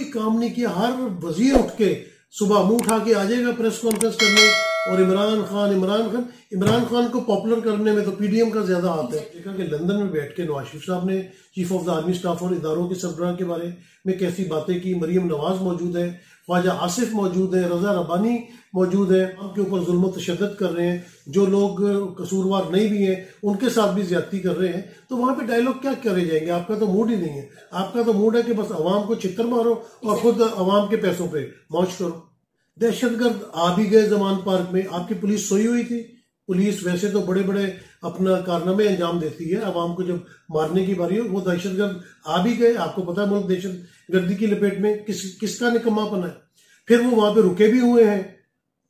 कोई काम नहीं किया। हर वजीर उठ के सुबह मुंह उठा के आ जाएगा प्रेस कॉन्फ्रेंस करने, और इमरान खान को पॉपुलर करने में तो पीडीएम का ज्यादा हाथ है। देखा कि लंदन में बैठ के नवाज शरीफ साहब ने chief of the army staff और इदारों के सरबराह के बारे में कैसी बातें की। मरियम नवाज मौजूद है, ख्वाजा आसिफ मौजूद है, रजा रब्बानी मौजूद है, उनके ऊपर जुल्म तशद्दुद कर रहे हैं। जो लोग कसूरवार नहीं भी हैं उनके साथ भी ज्यादती कर रहे हैं। तो वहां पे डायलॉग क्या करे जाएंगे? आपका तो मूड ही नहीं है। आपका तो मूड है कि बस अवाम को चित्तर मारो और खुद अवाम के पैसों पे मौज करो। दहशतगर्द आ भी गए जमान पार्क में, आपकी पुलिस सोई हुई थी। पुलिस वैसे तो बड़े बड़े अपना कारनामे अंजाम देती है, अवाम को जब मारने की बारी हो। वो दहशतगर्द आ भी गए, आपको पता है मुल्क दहशतगर्दी की लपेट में किसका निकम्मापन है। फिर वो वहां पे रुके भी हुए हैं,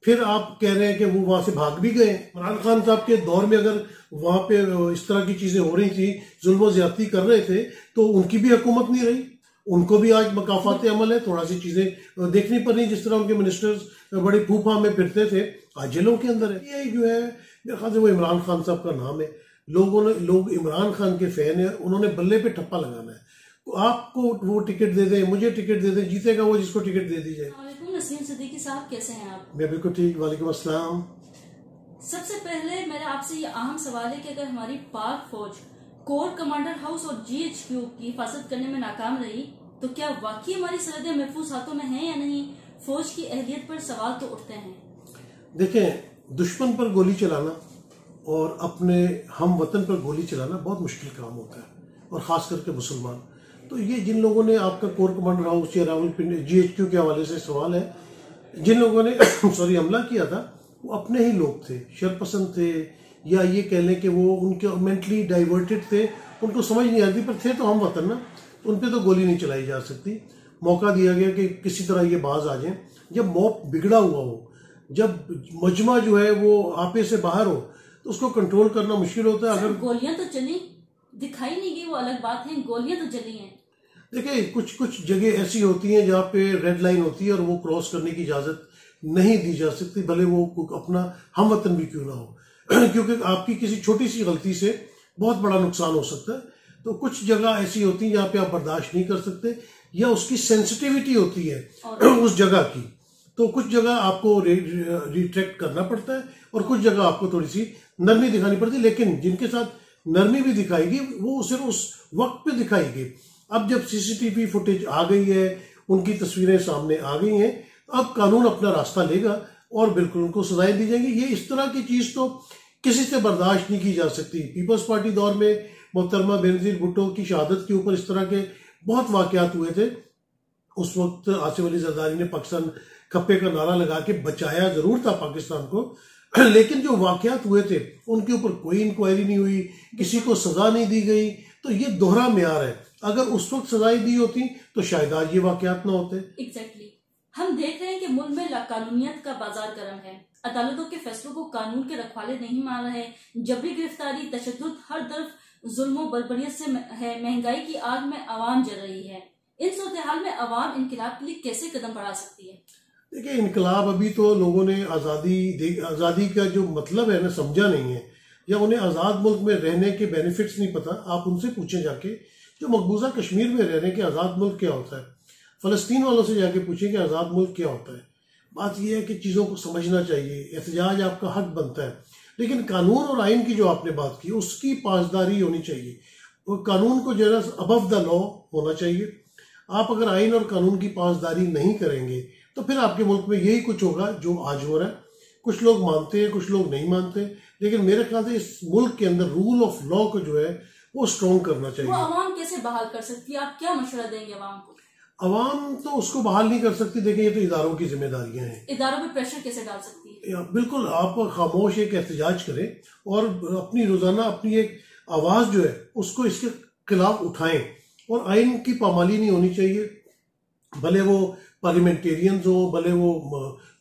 फिर आप कह रहे हैं कि वो वहां से भाग भी गए। इमरान खान साहब के दौर में अगर वहां पे इस तरह की चीजें हो रही थी, जुल्म ज्यादती कर रहे थे, तो उनकी भी हुकूमत नहीं रही, उनको भी आज मकाफात अमल है। थोड़ा सी चीजें देखनी पड़ रही, जिस तरह उनके मिनिस्टर्स बड़ी फूफा में फिरते थे, आज जेलों के अंदर है। ये जो है मेरे ख्याल से वो इमरान खान साहब का नाम है। लोग इमरान खान के फैन है, उन्होंने बल्ले पे ठप्पा लगाना है। आपको वो टिकट दे दे, मुझे टिकट दे दे, जीतेगा वो जिसको टिकट दे दी जाए। नसीम सिद्दीकी साहब, कैसे हैं आप? मैं बिल्कुल ठीक, वालेकुम अस्सलाम। सबसे पहले मेरा आपसे ये अहम सवाल है कि अगर हमारी पाक फौज कोर कमांडर हाउस और जीएचक्यू की हिफाजत करने में नाकाम रही, तो क्या वाकई हमारी सरहदें महफूज हाथों में हैं या नहीं? फौज की अहलियत पर सवाल तो उठते हैं। देखें, दुश्मन पर गोली चलाना और अपने हम वतन पर गोली चलाना बहुत मुश्किल काम होता है, और खास करके मुसलमान। तो ये जिन लोगों ने आपका कोर कमांडर हाउस या रावलपिंडी जीएचक्यू के हवाले से सवाल है, जिन लोगों ने हमला किया था वो अपने ही लोग थे, शरपसंद थे, या ये कह लें कि वो उनके मेंटली डाइवर्टेड थे, उनको समझ नहीं आती, पर थे तो हम वतन ना, उन पे तो गोली नहीं चलाई जा सकती। मौका दिया गया कि किसी तरह ये बाज आ जाए। जब मॉब बिगड़ा हुआ हो, जब मजमा जो है वो आपे से बाहर हो, तो उसको कंट्रोल करना मुश्किल होता है। अगर गोलियां तो चली, दिखाई नहीं गई वो अलग बात है, गोलियां तो चली हैं। देखिए, कुछ जगह ऐसी होती हैं जहाँ पे रेड लाइन होती है और वो क्रॉस करने की इजाजत नहीं दी जा सकती, भले वो अपना हम वतन भी क्यों ना हो क्योंकि आपकी किसी छोटी सी गलती से बहुत बड़ा नुकसान हो सकता है। तो कुछ जगह ऐसी होती है जहाँ पे आप बर्दाश्त नहीं कर सकते, या उसकी सेंसिटिविटी होती है उस जगह की, तो कुछ जगह आपको रिट्रैक्ट करना पड़ता है और कुछ जगह आपको थोड़ी सी नरमी दिखानी पड़ती है। लेकिन जिनके साथ नरमी भी दिखाएगी वो सिर्फ उस वक्त पे दिखाएगी। अब जब सीसीटीवी फुटेज आ गई है, उनकी तस्वीरें सामने आ गई हैं, अब कानून अपना रास्ता लेगा और बिल्कुल उनको सजाएं दी जाएंगी। ये इस तरह की चीज तो किसी से बर्दाश्त नहीं की जा सकती। पीपल्स पार्टी दौर में मोहतरमा बेनजीर भुट्टो की शहादत के ऊपर इस तरह के बहुत वाकयात हुए थे। उस वक्त आसिफ अली जरदारी ने पाकिस्तान खप्पे का नारा लगा के बचाया जरूर था पाकिस्तान को, लेकिन जो वाकयात हुए थे उनके ऊपर कोई इंक्वायरी नहीं हुई, किसी को सजा नहीं दी गई। तो ये दोहरा म्यार है। अगर उस वक्त सजाएं दी होती तो शायद आज ये वाकयात ना होते। एग्जैक्टली। हम देख रहे हैं कि मुल्क में लाकानूनियत का बाजार गर्म है। अदालतों के फैसलों को कानून के रखवाले नहीं मान रहे। जबरी गिरफ्तारी, तशद्दुद, हर तरफ जुल्म बर्बरियत से है। महंगाई की आग में आवाम जल रही है। इन सूरत हाल में आवाम इनकलाब के लिए कैसे कदम बढ़ा सकती है? देखिए, इनकलाब अभी तो लोगों ने आज़ादी का जो मतलब है ना समझा नहीं है, या उन्हें आज़ाद मुल्क में रहने के बेनिफिट्स नहीं पता। आप उनसे पूछें जाके, जो मकबूजा कश्मीर में रह रहे हैं, कि आज़ाद मुल्क क्या होता है। फ़लस्तीन वालों से जाके पूछें कि आज़ाद मुल्क क्या होता है। बात यह है कि चीज़ों को समझना चाहिए, एहतजाज आपका हक बनता है, लेकिन कानून और आइन की जो आपने बात की उसकी पासदारी होनी चाहिए। और कानून को जरा अबव द लॉ होना चाहिए। आप अगर आइन और कानून की पासदारी नहीं करेंगे तो फिर आपके मुल्क में यही कुछ होगा जो आज हो रहा है। कुछ लोग मानते हैं, कुछ लोग नहीं मानते, लेकिन मेरे ख्याल से इस मुल्क के अंदर रूल ऑफ लॉ को जो है वो स्ट्रॉन्ग करना चाहिए। वो अवाम कैसे बहाल कर सकती है? आप क्या मशवरा देंगे अवाम को? अवाम तो उसको बहाल नहीं कर सकती। देखिए, ये तो इदारों की जिम्मेदारियां हैं। इदारों पे प्रेशर कैसे डाल सकती है? बिल्कुल, आप खामोश एक एहतजाज करें और अपनी रोजाना अपनी एक आवाज जो है उसको इसके खिलाफ उठाएं। और आइन की पामाली नहीं होनी चाहिए, भले वो पार्लियामेंटेरियंस हो, भले वो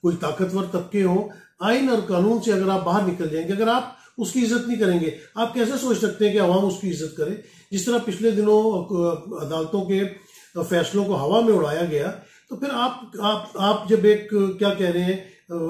कोई ताकतवर तबके हो। आइन और कानून से अगर आप बाहर निकल जाएंगे, अगर आप उसकी इज्जत नहीं करेंगे, आप कैसे सोच सकते हैं कि अवाम उसकी इज्जत करे? जिस तरह पिछले दिनों अदालतों के फैसलों को हवा में उड़ाया गया, तो फिर आप जब एक क्या कह रहे हैं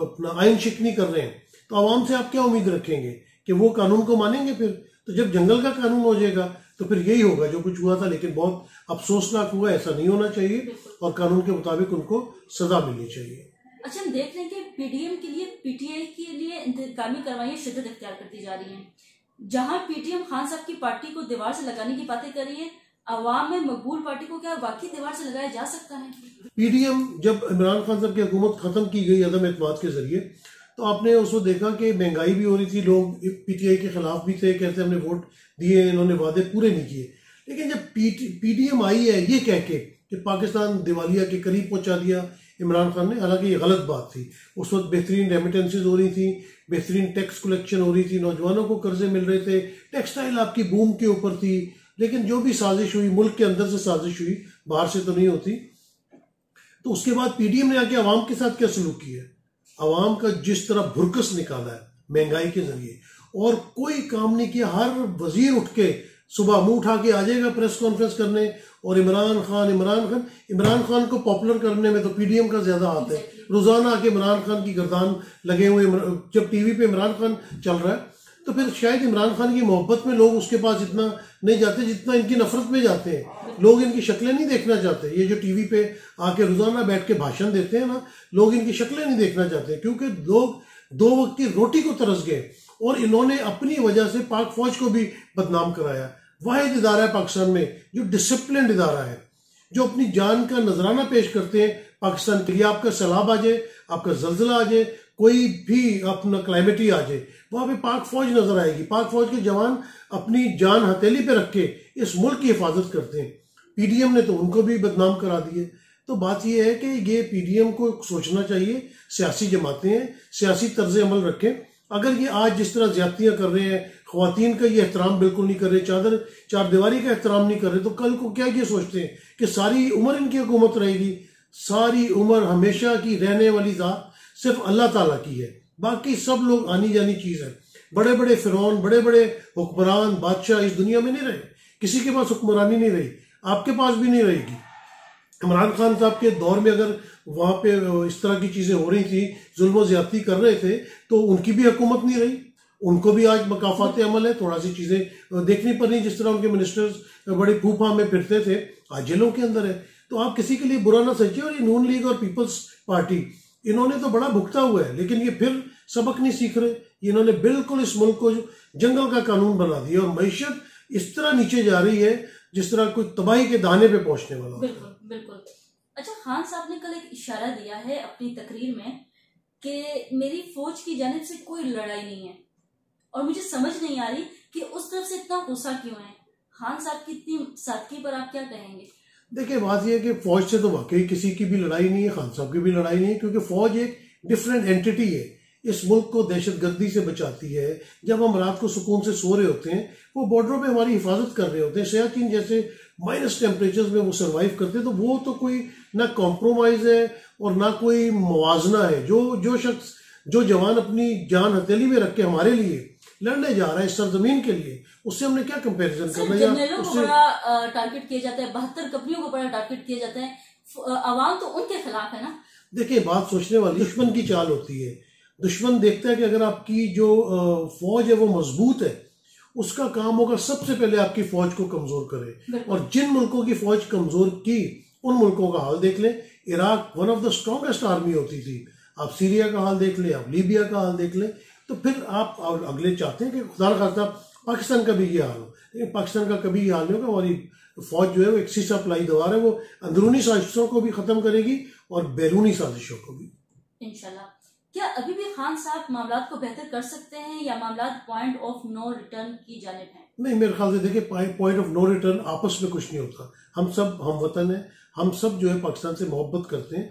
अपना आइन शिकनी कर रहे हैं, तो आवाम से आप क्या उम्मीद रखेंगे कि वो कानून को मानेंगे? फिर तो जब जंगल का कानून हो जाएगा तो फिर यही होगा जो कुछ हुआ था, लेकिन बहुत अफसोसनाक हुआ। ऐसा नहीं होना चाहिए और कानून के मुताबिक उनको सजा मिलनी चाहिए। अच्छा, हम देख रहे हैं कि पीडीएम के लिए पीटीआई के लिए इंतकामी कार्रवाई शिद्दत इख्तियार करती जा रही हैं। जहां पीटीएम खान साहब की पार्टी को दीवार से लगाने की बातें कर रही है, अवाम में मकबूल पार्टी को क्या वाकई दीवार से लगाया जा सकता है? पीडीएम जब इमरान खान साहब की हुकूमत खत्म की गई अदम एतमाद के जरिए, तो आपने उसको देखा कि महंगाई भी हो रही थी, लोग पीटीआई के खिलाफ भी थे, कहते हमने वोट दिए, इन्होंने वादे पूरे नहीं किए। लेकिन जब पीडीएम आई है ये कह के कि पाकिस्तान दिवालिया के करीब पहुंचा दिया इमरान खान ने, हालांकि ये गलत बात थी। उस वक्त बेहतरीन रेमिटेंसेज हो रही थी, बेहतरीन टैक्स कलेक्शन हो रही थी, नौजवानों को कर्जे मिल रहे थे, टेक्सटाइल आपकी बूम के ऊपर थी। लेकिन जो भी साजिश हुई मुल्क के अंदर से साजिश हुई, बाहर से तो नहीं होती। तो उसके बाद पीडीएम ने आके अवाम के साथ क्या सलूक किया, अवाम का जिस तरह भुरकस निकाला है महंगाई के जरिए, और कोई काम नहीं किया। हर वजीर उठ के सुबह मुंह उठा के आ जाएगा प्रेस कॉन्फ्रेंस करने, और इमरान खान को पॉपुलर करने में तो पीडीएम का ज्यादा हाथ है। रोजाना आके इमरान खान की गर्दान लगे हुए, जब टीवी पे इमरान खान चल रहा है तो फिर शायद इमरान खान की मोहब्बत में लोग उसके पास इतना नहीं जाते जितना इनकी नफरत में जाते हैं। लोग इनकी शक्लें नहीं देखना चाहते। ये जो टीवी पे आके रोजाना बैठ के भाषण देते हैं ना, लोग इनकी शक्लें नहीं देखना चाहते, क्योंकि लोग 2 वक्त की रोटी को तरस गए और इन्होंने अपनी वजह से पाक फौज को भी बदनाम कराया। वाहिद इदारा है पाकिस्तान में जो डिसिप्लिन इदारा है, जो अपनी जान का नजराना पेश करते हैं पाकिस्तान के लिए। आपका सैलाब आ जाए, आपका जल्जला आ जाए, कोई भी अपना क्लाइमेटी आ जाए, वहां पे पाक फौज नजर आएगी। पाक फौज के जवान अपनी जान हथेली पे रख के इस मुल्क की हिफाजत करते हैं। पीडीएम ने तो उनको भी बदनाम करा दिए। तो बात यह है कि ये पीडीएम को सोचना चाहिए, सियासी जमातें हैं, सियासी तर्ज अमल रखें। अगर ये आज जिस तरह ज्यादतियां कर रहे हैं, ख्वातीन का ये एहतराम बिल्कुल नहीं कर रहे, चार दीवारी का एहतराम नहीं कर रहे, तो कल को क्या ये सोचते हैं कि सारी उम्र इनकी हुकूमत रहेगी? सारी उम्र हमेशा की रहने वाली जात सिर्फ अल्लाह ताला की है, बाकी सब लोग आनी जानी चीज है। बड़े बड़े फिरौन, बड़े बड़े हुक्मरान, बादशाह इस दुनिया में नहीं रहे, किसी के पास हुक्मरानी नहीं रही, आपके पास भी नहीं रहेगी। इमरान खान साहब के दौर में अगर वहां पे इस तरह की चीजें हो रही थी, जुल्म ज्यादती कर रहे थे, तो उनकी भी हुकूमत नहीं रही, उनको भी आज मकाफात अमल है। थोड़ा सी चीजें देखनी पड़ रही, जिस तरह उनके मिनिस्टर्स बड़ी फूफा में फिरते थे, आज जेलों के अंदर है। तो आप किसी के लिए बुरा ना सोचिए। और ये नून लीग और पीपल्स पार्टी, इन्होंने तो बड़ा भुगता हुआ है, लेकिन ये फिर सबक नहीं सीख रहे। इन्होंने बिल्कुल इस मुल्क को जंगल का कानून बना दिया और मैशत इस तरह नीचे जा रही है जिस तरह कोई तबाही के दाने पे पहुंचने वाला। बिल्कुल बिल्कुल। अच्छा, खान साहब ने कल एक इशारा दिया है अपनी तकरीर में कि मेरी फौज की जानिब से कोई लड़ाई नहीं है, और मुझे समझ नहीं आ रही कि उस तरफ से इतना गुस्सा क्यों है। खान साहब की इतनी सादगी पर आप क्या कहेंगे? देखिए, बात यह है कि फौज से तो वाकई किसी की भी लड़ाई नहीं है, खान साहब की भी लड़ाई नहीं है, क्योंकि फौज एक डिफरेंट एंटिटी है। इस मुल्क को दहशतगर्दी से बचाती है। जब हम रात को सुकून से सो रहे होते हैं, वो बॉर्डरों पे हमारी हिफाजत कर रहे होते हैं। शयातीन जैसे माइनस टेम्परेचर में वो सर्वाइव करते हैं, तो वो तो कोई ना कॉम्प्रोमाइज है और ना कोई मुआवजा है। जो शख्स, जो जवान अपनी जान हथेली में रख के हमारे लिए लड़ने जा रहा है इस सरजमीन के लिए, उससे हमने क्या कंपैरिजन करना है? जनरलों को बड़ा टारगेट किया जाता है, 72 कंपनियों को बड़ा टारगेट किया जाता है, अवाम तो उनके खिलाफ है ना। देखिए, बात सोचने वाली, दुश्मन की चाल होती है। दुश्मन देखता है कि अगर आपकी जो फौज है वो मजबूत है, उसका काम होगा सबसे पहले आपकी फौज को कमजोर करे। और जिन मुल्कों की फौज कमजोर की, उन मुल्कों का हाल देख लें। Iraq one of the strongest army होती थी, आप सीरिया का हाल देख लें, आप लीबिया का हाल देख लें। तो फिर आप अगले चाहते हैं कि खुदा न खास्ता पाकिस्तान का भी ये हाल हो, लेकिन पाकिस्तान का कभी ये हाल नहीं होगा। हमारी फौज जो है वो एक सीसा पलाई दवार है, वो अंदरूनी साजिशों को भी खत्म करेगी और बैरूनी साजिशों को भी, इंशाल्लाह। क्या अभी भी खान साहब मामलात को बेहतर कर सकते हैं, या मामलात पॉइंट ऑफ नो रिटर्न की जानिब हैं? नहीं, मेरे ख्याल से देखिए, पॉइंट ऑफ नो रिटर्न आपस में कुछ नहीं होता। हम सब हम वतन है, हम सब जो है पाकिस्तान से मोहब्बत करते हैं।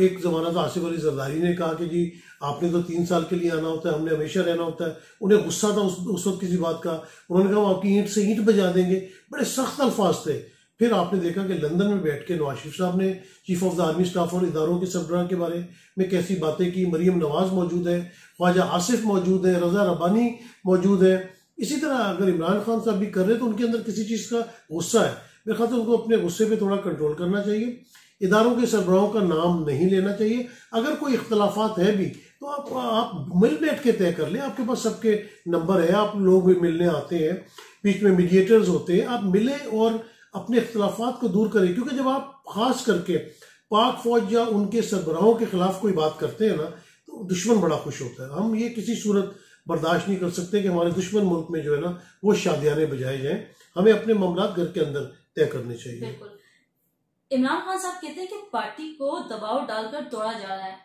एक जमाना था, आसिफ अली जरदारी ने कहा कि जी आपने तो 3 साल के लिए आना होता है, हमने हमेशा रहना होता है। उन्हें गुस्सा था उस वक्त किसी बात का। उन्होंने कहा हम आपकी ईंट से ईंट बजा देंगे, बड़े सख्त अल्फाज थे। फिर आपने देखा कि लंदन में बैठ के नवाज शरीफ साहब ने chief of the army staff और इदारों के सरबराह के बारे में कैसी बातें की। मरियम नवाज मौजूद है, ख्वाजा आसिफ मौजूद है, रजा रब्बानी मौजूद है। इसी तरह अगर इमरान खान साहब भी कर रहे हैं तो उनके अंदर किसी चीज का गुस्सा है। मेरे ख्याल से उनको अपने गुस्से पे थोड़ा कंट्रोल करना चाहिए। इदारों के सरबराहों का नाम नहीं लेना चाहिए। अगर कोई इख्तलाफात है भी तो आप मिल बैठ के तय कर लें, आपके पास सबके नंबर है, आप लोग मिलने आते हैं। बीच में मीडिएटर्स होते हैं, आप मिले और अपने इख्तलाफात को दूर करें। क्योंकि जब आप खास करके पाक फौज या उनके सरबराहों के खिलाफ कोई बात करते हैं ना, तो दुश्मन बड़ा खुश होता है। हम ये किसी सूरत बर्दाश्त नहीं कर सकते कि हमारे दुश्मन मुल्क में जो है ना वो शादियाने बजाए जाएं। हमें अपने मामला घर के अंदर तय करने चाहिए। बिल्कुल। इमरान खान साहब कहते हैं कि पार्टी को दबाव डालकर तोड़ा जा रहा है,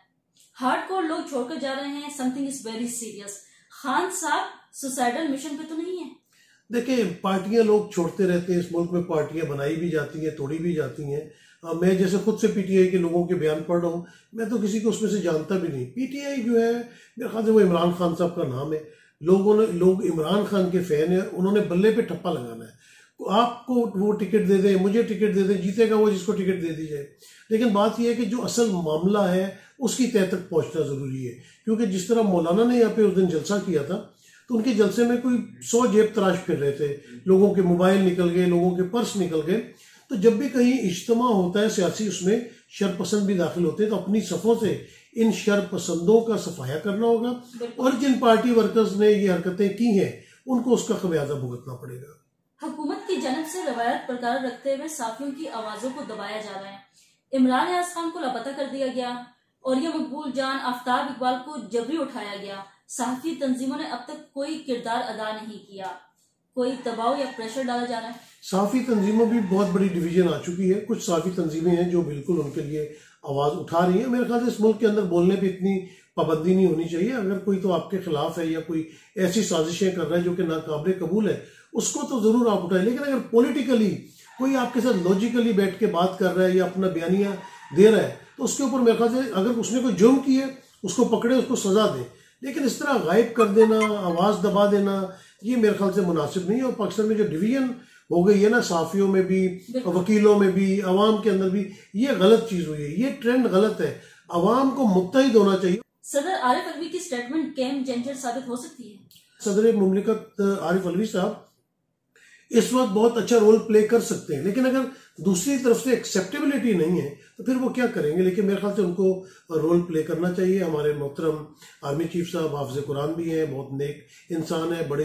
हार्डकोर लोग छोड़कर जा रहे हैं, something is very serious. Khan साहब सुसाइडल मिशन पे तो नहीं है? देखिए, पार्टियां लोग छोड़ते रहते हैं। इस मुल्क में पार्टियां बनाई भी जाती हैं, तोड़ी भी जाती हैं। मैं जैसे खुद से पीटीआई के लोगों के बयान पढ़ रहा हूँ, मैं तो किसी को उसमें से जानता भी नहीं। पीटीआई जो है मेरे ख्याल से वो इमरान खान साहब का नाम है। लोग इमरान खान के फैन है, उन्होंने बल्ले पे ठप्पा लगाना है। आपको वो टिकट दे दे, मुझे टिकट दे दे, जीतेगा वो जिसको टिकट दे दी जाए। लेकिन बात यह है कि जो असल मामला है उसकी तय तक पहुंचना जरूरी है। क्योंकि जिस तरह मौलाना ने यहाँ पे उस दिन जलसा किया था, तो उनके जलसे में कोई 100 जेब तराश फिर रहे थे, लोगों के मोबाइल निकल गए, लोगों के पर्स निकल गए। तो जब भी कहीं इज्तिमा होता है सियासी, उसमें शरपसंद भी दाखिल होते हैं, तो अपनी सफ़ों से इन शरपसंदों का सफाया करना होगा और जिन पार्टी वर्कर्स ने ये हरकतें की हैं उनको उसका खमियाजा भुगतना पड़ेगा। हुकूमत की जानब से रवायत बरकरार रखते हुए साफियों की आवाजों को दबाया जा रहा है। इमरान यास खान को लापता कर दिया गया और ये मकबूल जान आफ्ताब इकबाल को जबरी उठाया गया। सहाफी तंजीमों ने अब तक कोई किरदार अदा नहीं किया, कोई दबाव या प्रेशर डाला जा रहा है। सहाफी तंजीमों भी बहुत बड़ी डिवीजन आ चुकी है। कुछ सहाफी तंजीमें हैं जो बिल्कुल उनके लिए आवाज उठा रही है। मेरे ख्याल से इस मुल्क के अंदर बोलने पे इतनी पाबंदी नहीं होनी चाहिए। अगर कोई तो आपके खिलाफ है या कोई ऐसी साजिशें कर रहा है जो कि नाकाबिले कबूल है, उसको तो जरूर आप उठाएं। लेकिन अगर पॉलिटिकली कोई आपके साथ लॉजिकली बैठ के बात कर रहा है या अपना बयानिया दे रहा है, तो उसके ऊपर मेरे ख्याल से अगर उसने कोई जुर्म किया है उसको पकड़े, उसको सजा दे। लेकिन इस तरह गायब कर देना, आवाज दबा देना, ये मेरे ख्याल से मुनासिब नहीं है। और पाकिस्तान में जो डिवीजन हो गई है ना, साफियों में भी, वकीलों में भी, अवाम के अंदर भी, ये गलत चीज हुई है। ये ट्रेंड गलत है। अवाम को मुत्तहिद होना चाहिए। सदर आरिफ अलवी की स्टेटमेंट गेम चेंजर साबित हो सकती है। सदर मुमलिकत आरिफ अलवी साहब इस वक्त बहुत अच्छा रोल प्ले कर सकते हैं, लेकिन अगर दूसरी तरफ से एक्सेप्टेबिलिटी नहीं है तो फिर वो क्या करेंगे। लेकिन मेरे ख्याल से उनको रोल प्ले करना चाहिए। हमारे मोहतरम आर्मी चीफ साहब हाफिज कुरान भी हैं, बहुत नेक इंसान है, बड़े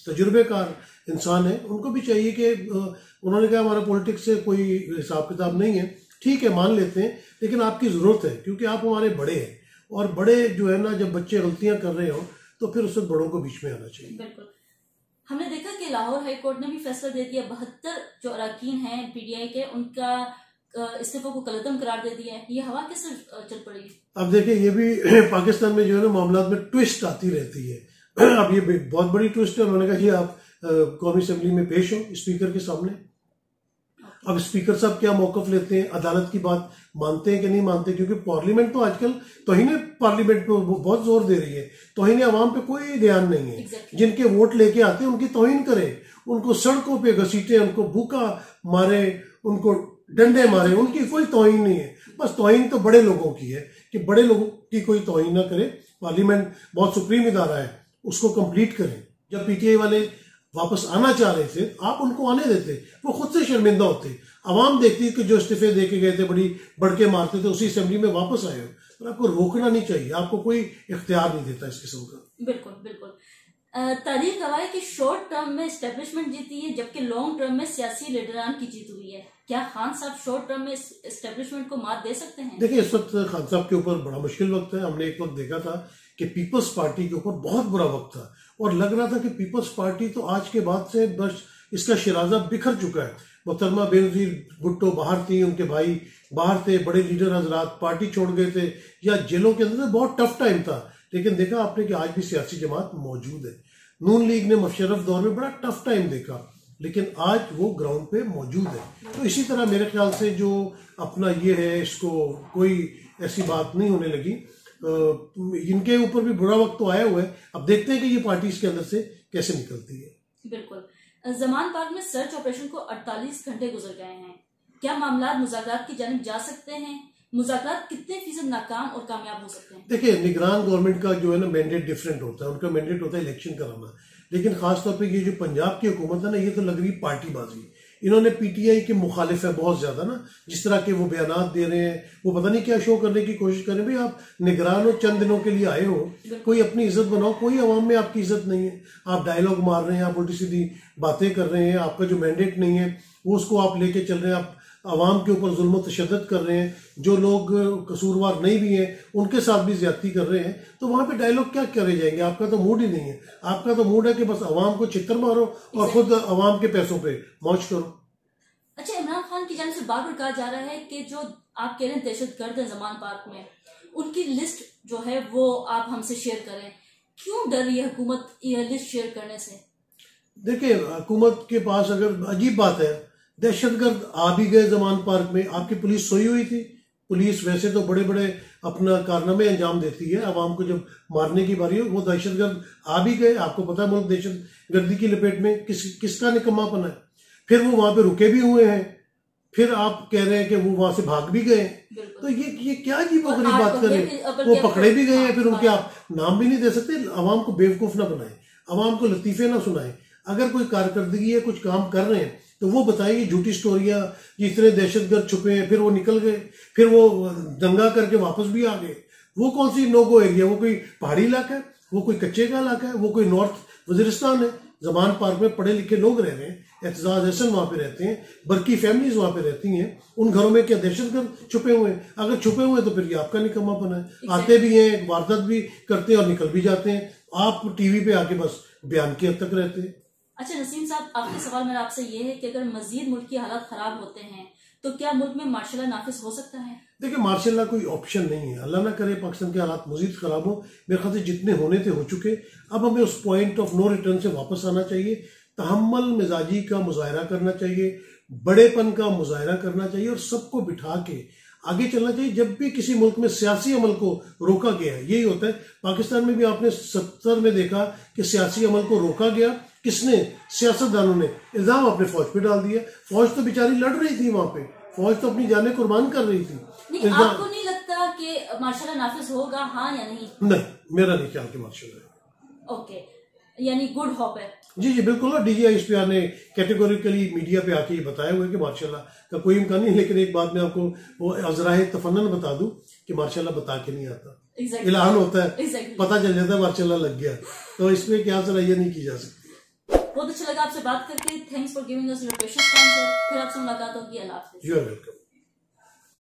तजुर्बेकार इंसान है। उनको भी चाहिए कि उन्होंने कहा हमारा पॉलिटिक्स से कोई हिसाब किताब नहीं है, ठीक है मान लेते हैं, लेकिन आपकी ज़रूरत है क्योंकि आप हमारे बड़े हैं। और बड़े जो है ना, जब बच्चे गलतियां कर रहे हो तो फिर उस वक्त बड़ों को बीच में आना चाहिए। बिल्कुल। हमने देखा कि लाहौर हाई कोर्ट ने भी फैसला दे दिया, 72 जो अरकान हैं पीटीआई के, उनका इस्तीफा को कलअदम करार दे दिया है। ये हवा कैसे चल पड़ी? अब देखिए, ये भी पाकिस्तान में जो है ना मामला में ट्विस्ट आती रहती है। अब ये बहुत बड़ी ट्विस्ट है। उन्होंने कहा कि आप कौमी असेंबली में पेश हो स्पीकर के सामने। अब स्पीकर साहब क्या मौकफ लेते हैं, अदालत की बात मानते हैं कि नहीं मानते, क्योंकि पार्लियामेंट तो आजकल तौहीन पार्लियामेंट पे बहुत जोर दे रही है। तौहीन अवाम पे कोई ध्यान नहीं है। जिनके वोट लेके आते हैं उनकी तौहीन करें, उनको सड़कों पे घसीटे, उनको भूखा मारे, उनको डंडे मारे, उनकी कोई तौहीन नहीं है। बस तौहीन तो बड़े लोगों की है कि बड़े लोगों की कोई तौहीन ना करे। पार्लियामेंट बहुत सुप्रीम इदारा है, उसको कंप्लीट करें। जब पीटीआई वाले वापस आना चाह रहे थे, आप उनको आने देते, वो खुद से शर्मिंदा होते। अवाम देखती कि जो इस्तीफे दे के गए थे, बड़ी बढ़के मारते थे, उसी असेंबली में वापस आए हो। तो आपको रोकना नहीं चाहिए, आपको कोई इख्तियार नहीं देता इस किस्म का। बिल्कुल बिल्कुल। तारीख गवाह है कि शॉर्ट टर्म में एस्टेब्लिशमेंट जीती है, जबकि लॉन्ग टर्म में सियासी लीडरान की जीत हुई है। क्या खान साहब शॉर्ट टर्म में एस्टेब्लिशमेंट को मात दे सकते हैं? देखिए, इस वक्त खान साहब के ऊपर बड़ा मुश्किल वक्त है। हमने एक वक्त देखा था कि पीपल्स पार्टी के ऊपर बहुत बुरा वक्त था और लग रहा था कि पीपल्स पार्टी तो आज के बाद से बस इसका शिराजा बिखर चुका है। मोहतरमा बेनजीर भुट्टो बाहर थी, उनके भाई बाहर थे, बड़े लीडर हजरात पार्टी छोड़ गए थे या जेलों के अंदर। बहुत टफ टाइम था। लेकिन देखा आपने कि आज भी सियासी जमात मौजूद है। नून लीग ने मुशर्रफ दौर में बड़ा टफ टाइम देखा, लेकिन आज वो ग्राउंड पे मौजूद है। तो इसी तरह मेरे ख्याल से जो अपना ये है, इसको कोई ऐसी बात नहीं होने लगी। इनके ऊपर भी बुरा वक्त तो आया हुआ है। अब देखते हैं कि ये पार्टी इसके अंदर से कैसे निकलती है। बिल्कुल। जमान पार्क में सर्च ऑपरेशन को 48 घंटे गुजर गए हैं। क्या मामला मुज़ाकरात की जानिब जा सकते हैं? मुज़ाकरात कितने फीसद नाकाम और कामयाब हो सकते हैं? देखिए, निगरान गवर्नमेंट का जो है ना मैंडेट डिफरेंट होता है। उनका मैंडेट होता है इलेक्शन कराना, लेकिन खासतौर पे ये जो पंजाब की हुकूमत है ना, ये तो लग रही पार्टीबाजी। इन्होंने पीटीआई के मुखालिफ है बहुत ज्यादा ना, जिस तरह के वो बयानात दे रहे हैं, वो पता नहीं क्या शो करने की कोशिश कर रहे हैं। भाई आप निगरान हो, चंद दिनों के लिए आए हो, कोई अपनी इज्जत बनाओ। कोई अवाम में आपकी इज्जत नहीं है, आप डायलॉग मार रहे हैं, आप उल्टी सीधी बातें कर रहे हैं, आपका जो मैंडेट नहीं है वो उसको आप लेके चल रहे हैं, आप अवाम के ऊपर जुल्म तशद्दुद कर रहे हैं, जो लोग कसूरवार नहीं भी हैं उनके साथ भी ज्यादती कर रहे हैं। तो वहां पे डायलॉग क्या करे जाएंगे? आपका तो मूड ही नहीं है। आपका तो मूड है कि बस अवाम को चित्तर मारो और खुद अवाम के पैसों पे मौज करो। अच्छा, इमरान खान की जानिब से बार बार कहा जा रहा है कि जो आप कह रहे हैं दहशतगर्द है जमान पार्क में, उनकी लिस्ट जो है वो आप हमसे शेयर करें। क्यों डर रही है हुकूमत ये लिस्ट शेयर करने से? देखिए, हुकूमत के पास अगर अजीब बात है, दहशतगर्द आ भी गए जमान पार्क में, आपकी पुलिस सोई हुई थी। पुलिस वैसे तो बड़े बड़े अपना कारनामे अंजाम देती है, आवाम को जब मारने की बारी हो वो दहशतगर्द आ भी गए। आपको पता है मुल्क दहशतगर्दी की लपेट में किसका निकम्मापन है। फिर वो वहां पे रुके भी हुए हैं, फिर आप कह रहे हैं कि वो वहां से भाग भी गए। तो ये क्या अजीब गरीब बात करें। वो पकड़े भी गए हैं, फिर उनके आप नाम भी नहीं दे सकते। आवाम को बेवकूफ ना बनाए, आवाम को लतीफे ना सुनाए। अगर कोई कारकर्दगी है, कुछ काम कर रहे हैं तो वो बताइए। झूठी स्टोरियां, जितने दहशतगर्द छुपे हैं, फिर वो निकल गए, फिर वो दंगा करके वापस भी आ गए। वो कौन सी नो गो एरिया? वो कोई पहाड़ी इलाका है? वो कोई कच्चे का इलाका है? वो कोई नॉर्थ वजीरिस्तान है? जमान पार्क में पढ़े लिखे लोग रह रहे हैं, एतजाज हसन वहां पे रहते हैं, बरकी फैमिलीज वहां पे रहती हैं। उन घरों में क्या दहशतगर्द छुपे हुए हैं? अगर छुपे हुए हैं तो फिर ये आपका निकम्मापन है। आते भी हैं, वारदात भी करते हैं और निकल भी जाते हैं। आप टीवी पे आके बस बयान की हद तक रहते हैं। अच्छा नसीम साहब, आखिरी सवाल मेरा आपसे ये है कि अगर मजीद मुल्क के हालात खराब होते हैं तो क्या मुल्क में मार्शल लॉ नाफिज हो सकता है? देखिए, मार्शल लॉ कोई ऑप्शन नहीं है। अल्लाह ना करे पाकिस्तान के हालात मजीद खराब हो। मेरे ख्याल से जितने होने थे हो चुके। अब हमें उस पॉइंट ऑफ नो रिटर्न से वापस आना चाहिए। तहम्मुल मिजाजी का मुजाहरा करना चाहिए, बड़ेपन का मुजाहरा करना चाहिए और सबको बिठा के आगे चलना चाहिए। जब भी किसी मुल्क में सियासी अमल को रोका गया है, यही होता है। पाकिस्तान में भी आपने 70 में देखा कि सियासी अमल को रोका गया। किसने? सियासतदानों ने। इल्जाम अपने फौज पे डाल दिया। फौज तो बेचारी लड़ रही थी वहां पे, फौज तो अपनी जानें कुर्बान कर रही थी। नहीं, आपको नहीं लगता कि मार्शल लॉ नाफिज होगा, हाँ या नहीं? नहीं, मेरा नहीं ख्याल कि मार्शल लॉ। ओके, यानी गुड होप है। जी बिल्कुल। DGI ने कैटेगोरिकली मीडिया पे आके ये बताया हुआ है कि मार्शल लॉ का कोई इम्कान नहीं। लेकिन एक बात मैं आपको वो अजराह तफन्नन बता दूं कि मार्शल लॉ बता के नहीं आता। ऐलान होता है, पता चल जाता है मार्शल लॉ लग गया। तो इसमें क्या सलाहियत नहीं की जा सकती। बहुत अच्छा लगा आपसे बात करके। Thanks for giving us your precious time sir. फिर आपसे मुलाकात होगी। अल्लाह हाफिज़। You are welcome.